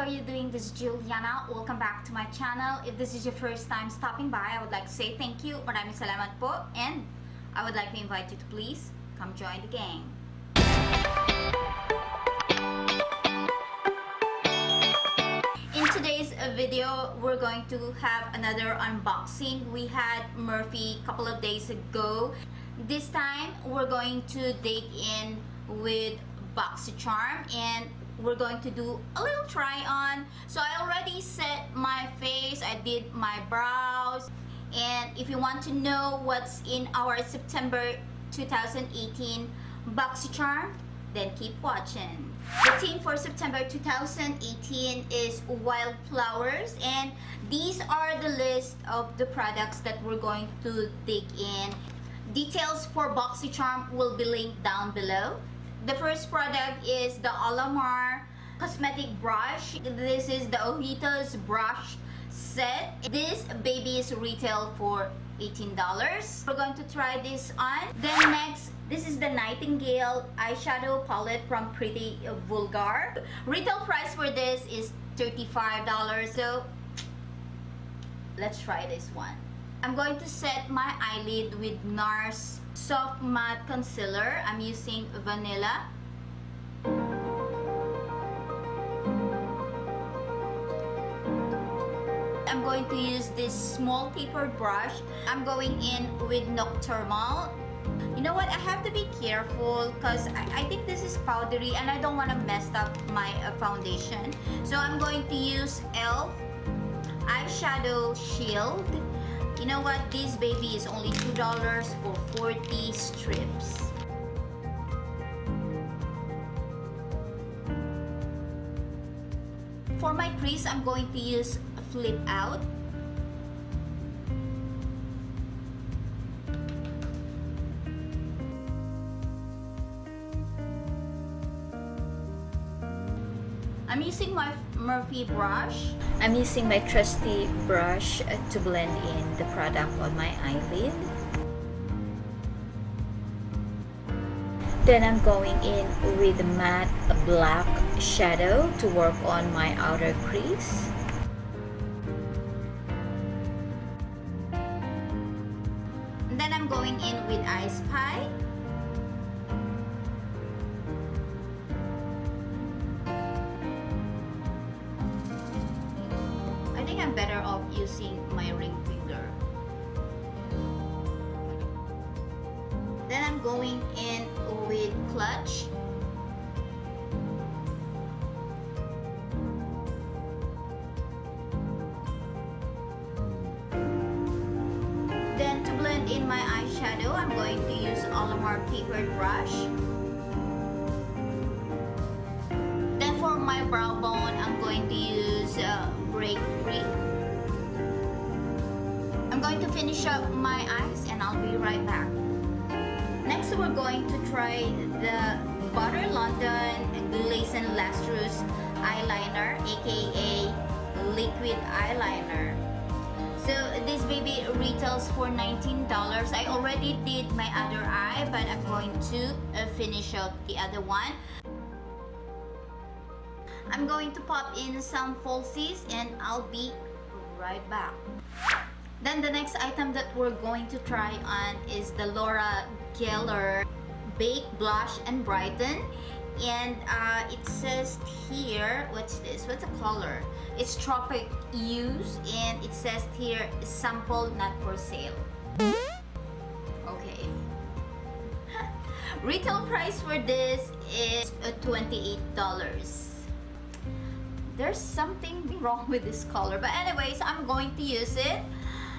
how are you doing? This is Juliana. Welcome back to my channel. If this is your first time stopping by, I would like to say thank you. Maraming salamat po. And I would like to invite you to please come join the gang. In today's video, we're going to have another unboxing. We had Murphy a couple of days ago. This time, we're going to dig in with Boxycharm and we're going to do a little try on. So I already set my face, I did my brows, and if you want to know what's in our September 2018 Boxycharm, then keep watching. The theme for September 2018 is wildflowers, and these are the list of the products that we're going to dig in. Details for Boxycharm will be linked down below. The first product is the Alamar cosmetic brush. This is the Ojitos brush set. This baby is retail for $18. We're going to try this on. Then next, this is the Nightingale eyeshadow palette from Pretty Vulgar. Retail price for this is $35. So let's try this one. I'm going to set my eyelid with NARS Soft Matte Concealer. I'm using vanilla. I'm going to use this small tapered brush. I'm going in with Nocturnal. You know what? I have to be careful because I think this is powdery and I don't want to mess up my foundation. So I'm going to use e.l.f. eyeshadow shield. You know what? This baby is only $2 for 40 strips. For my crease, I'm going to use Flip Out. I'm using my Murphy brush. I'm using my trusty brush to blend in the product on my eyelid. Then I'm going in with the matte black shadow to work on my outer crease. And then I'm going in with I Spy. I think I'm better off using my ring finger. Then I'm going in with Clutch. Then to blend in my eyeshadow, I'm going to use Alamar tapered brush. Then for my brow bone, I'm going to use Break Free. I'm going to finish up my eyes and I'll be right back. Next, we're going to try the Butter London Glaze and Lustrous eyeliner, aka liquid eyeliner. So this baby retails for $19. I already did my other eye, but I'm going to finish out the other one. I'm going to pop in some falsies and I'll be right back. Then the next item that we're going to try on is the Laura Geller Bake Blush and Brighten. And it says here, what's this? What's the color? It's Tropic Use, and it says here, sample not for sale. Okay. Retail price for this is $28. There's something wrong with this color, but anyways, I'm going to use it.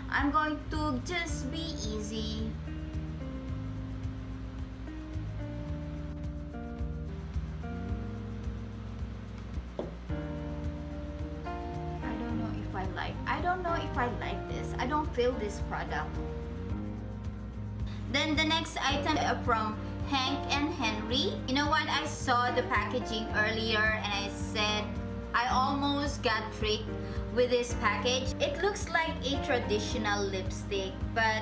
I'm going to just be easy. I don't know if I like this. I don't feel this product. Then the next item from Hank and Henry. You know what? I saw the packaging earlier and I said I almost got tricked with this package. It looks like a traditional lipstick, but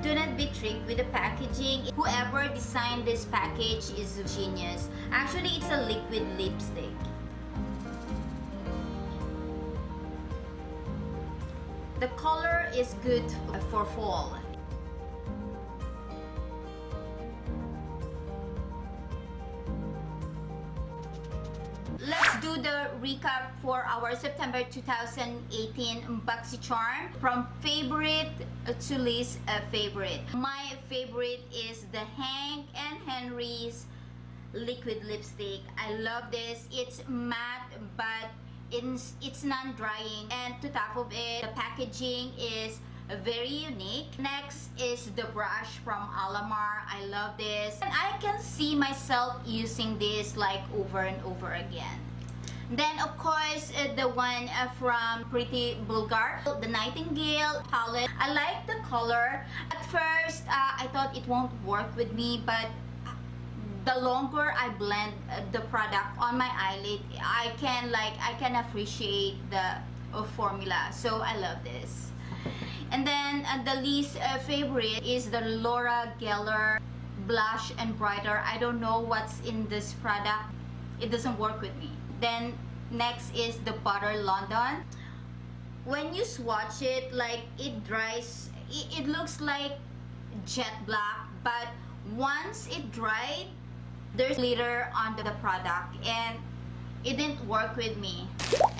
do not be tricked with the packaging. Whoever designed this package is genius. Actually, it's a liquid lipstick. The color is good for fall. Let's do the recap for our September 2018 Boxycharm from favorite to least favorite. My favorite is the Hank and Henry's liquid lipstick. I love this. It's matte but it's non-drying, and to top of it, the packaging is very unique. Next is the brush from Alamar. I love this, and I can see myself using this like over and over again. Then of course the one from Pretty Vulgar, the Nightingale palette. I like the color. At first I thought it won't work with me, but the longer I blend the product on my eyelid, I can appreciate the formula. So I love this. And then the least favorite is the Laura Geller blush and brighter. I don't know what's in this product. It doesn't work with me. Then next is the Butter London. When you swatch it, like it dries, it looks like jet black, but once it dried, there's glitter on the product and it didn't work with me.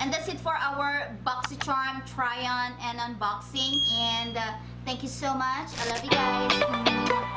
And that's it for our Boxycharm try on and unboxing, and thank you so much. I love you guys.